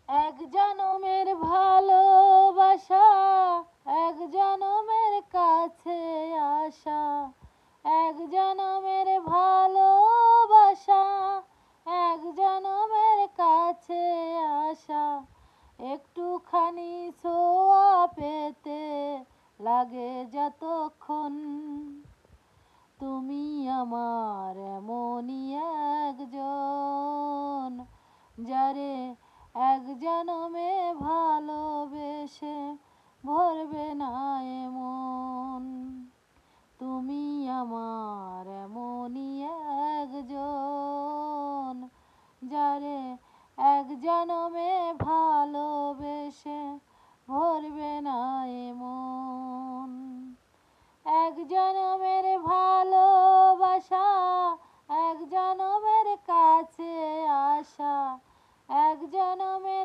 এক জনমের ভালোবাসা, এক জনমের কাছে আসা, এক জনমের ভালোবাসা, এক জনমের কাছে আসা, একটুখানি ছোঁয়া পেতে লাগে যতক্ষণ। তুমি আমার এমনই একজন, যারে এক জনমে ভালোবেসে ভরবে না এমন। তুমি আমার এমনই একজন, যারে এক জনমে ভালোবেসে ভরবে না এমন। এক জনমের ভালোবাসা, এক জনমের কাছে আসা, এক জনমের